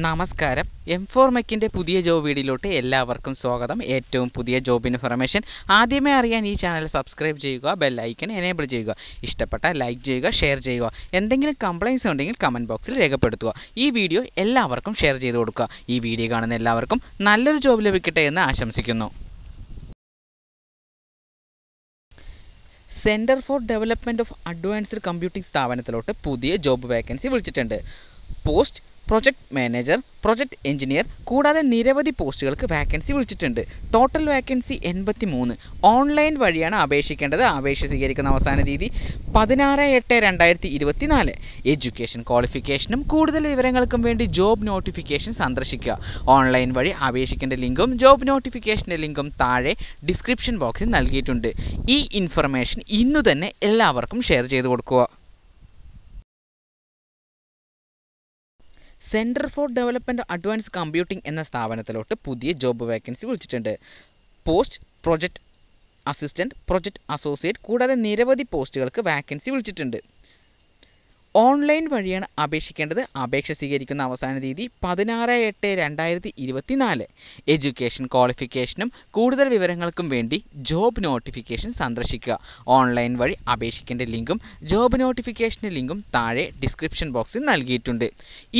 നമസ്കാരം. M4 മെക്കിൻ്റെ പുതിയ job വീഡിയോയിലോട്ട് എല്ലാവർക്കും സ്വാഗതം. ഏറ്റവും പുതിയ ജോബ് ഇൻഫർമേഷൻ ആദ്യമേ അറിയാൻ ഈ ചാനൽ സബ്സ്ക്രൈബ് ചെയ്യുക, ബെൽ ഐക്കൺ എനേബിൾ ചെയ്യുക. ഇഷ്ടപ്പെട്ട ലൈക്ക് ചെയ്യുക, ഷെയർ ചെയ്യുക. എന്തെങ്കിലും കംപ്ലയിൻസ് ഉണ്ടെങ്കിൽ കമൻറ്റ് ബോക്സിൽ രേഖപ്പെടുത്തുക. ഈ വീഡിയോ എല്ലാവർക്കും ഷെയർ ചെയ്ത് കൊടുക്കുക. ഈ വീഡിയോ കാണുന്ന എല്ലാവർക്കും നല്ലൊരു ജോബ് ലഭിക്കട്ടെ എന്ന് ആശംസിക്കുന്നു. Centre for development of advanced computing സ്ഥാപനത്തിലോട്ട് പുതിയ ജോബ് വേക്കൻസി വിളിച്ചിട്ടുണ്ട്. Post project manager, project engineer കൂടാതെ നിരവധി പോസ്റ്റുകൾക്ക് വാക്കൻസി വിളിച്ചിട്ടുണ്ട്. Total vacancy 83. ഓൺലൈൻ വഴിയാണ് അപേക്ഷിക്കേണ്ടത്. അപേക്ഷ സ്വീകരിക്കുന്ന അവസാന തീയതി 16/8/2024. എഡ്യൂക്കേഷൻ ക്വാളിഫിക്കേഷനും കൂടുതൽ വിവരങ്ങൾക്കും വേണ്ടി ജോബ് നോട്ടിഫിക്കേഷൻ സന്ദർശിക്കുക. ഓൺലൈൻ വഴി അപേക്ഷിക്കേണ്ട ലിങ്കും ജോബ് നോട്ടിഫിക്കേഷൻ്റെ ലിങ്കും താഴെ ഡിസ്ക്രിപ്ഷൻ ബോക്സിൽ നൽകിയിട്ടുണ്ട്. ഈ ഇൻഫർമേഷൻ ഇന്നു തന്നെ എല്ലാവർക്കും ഷെയർ ചെയ്ത് കൊടുക്കുക. Centre for development advance computing എന്ന സ്ഥാപനത്തിലോട്ട് പുതിയ ജോബ് വേക്കൻസി വിളിച്ചിട്ടുണ്ട്. Post project assistant, project associate കൂടാതെ നിരവധി പോസ്റ്റുകൾക്ക് വാക്കൻസി വിളിച്ചിട്ടുണ്ട്. ഓൺലൈൻ വഴിയാണ് അപേക്ഷിക്കേണ്ടത്. അപേക്ഷ സ്വീകരിക്കുന്ന അവസാന തീയതി 16/8/2024. എഡ്യൂക്കേഷൻ ക്വാളിഫിക്കേഷനും കൂടുതൽ വിവരങ്ങൾക്കും വേണ്ടി ജോബ് നോട്ടിഫിക്കേഷൻ സന്ദർശിക്കുക. ഓൺലൈൻ വഴി അപേക്ഷിക്കേണ്ട ലിങ്കും ജോബ് നോട്ടിഫിക്കേഷൻ്റെ ലിങ്കും താഴെ ഡിസ്ക്രിപ്ഷൻ ബോക്സിൽ നൽകിയിട്ടുണ്ട്.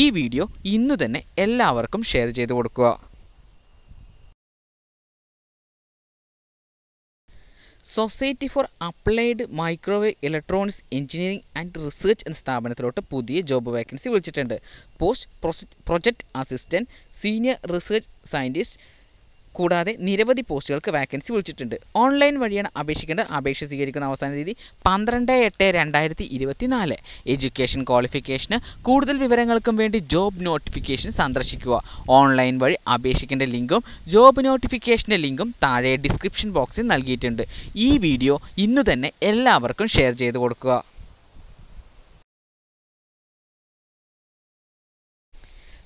ഈ വീഡിയോ ഇന്നു തന്നെ എല്ലാവർക്കും ഷെയർ ചെയ്ത് കൊടുക്കുക. Society for applied microwave electronics engineering and research എന്ന സ്ഥാപനത്തിലോട്ട് പുതിയ ജോബ് വേക്കൻസി വിളിച്ചിട്ടുണ്ട്. Post project assistant, senior research scientist കൂടാതെ നിരവധി പോസ്റ്റുകൾക്ക് വാക്കൻസി വിളിച്ചിട്ടുണ്ട്. ഓൺലൈൻ വഴിയാണ് അപേക്ഷിക്കേണ്ടത്. അപേക്ഷ സ്വീകരിക്കുന്ന അവസാന തീയതി 12/8/2024. എഡ്യൂക്കേഷൻ ക്വാളിഫിക്കേഷന് കൂടുതൽ വിവരങ്ങൾക്കും വേണ്ടി ജോബ് നോട്ടിഫിക്കേഷൻ സന്ദർശിക്കുക. ഓൺലൈൻ വഴി അപേക്ഷിക്കേണ്ട ലിങ്കും ജോബ് നോട്ടിഫിക്കേഷൻ്റെ ലിങ്കും താഴെ ഡിസ്ക്രിപ്ഷൻ ബോക്സിൽ നൽകിയിട്ടുണ്ട്. ഈ വീഡിയോ ഇന്നു തന്നെ എല്ലാവർക്കും ഷെയർ ചെയ്ത് കൊടുക്കുക.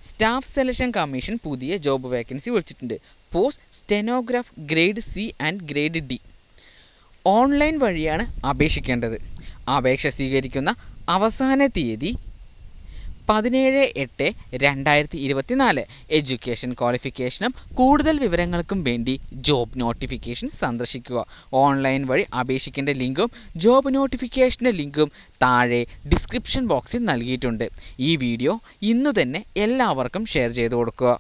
സ്റ്റാഫ് സെലക്ഷൻ കമ്മീഷൻ പുതിയ ജോബ് വേക്കൻസി വിളിച്ചിട്ടുണ്ട്. Post stenograph grade C and grade D. Online വഴിയാണ് അപേക്ഷിക്കേണ്ടത്. അപേക്ഷ സ്വീകരിക്കുന്ന അവസാന തീയതി 17/8/2024. എഡ്യൂക്കേഷൻ ക്വാളിഫിക്കേഷനും കൂടുതൽ വിവരങ്ങൾക്കും വേണ്ടി ജോബ് നോട്ടിഫിക്കേഷൻ സന്ദർശിക്കുക. ഓൺലൈൻ വഴി അപേക്ഷിക്കേണ്ട ലിങ്കും ജോബ് നോട്ടിഫിക്കേഷൻ്റെ ലിങ്കും താഴെ ഡിസ്ക്രിപ്ഷൻ ബോക്സിൽ നൽകിയിട്ടുണ്ട്. ഈ വീഡിയോ ഇന്നു തന്നെ എല്ലാവർക്കും ഷെയർ ചെയ്ത് കൊടുക്കുക.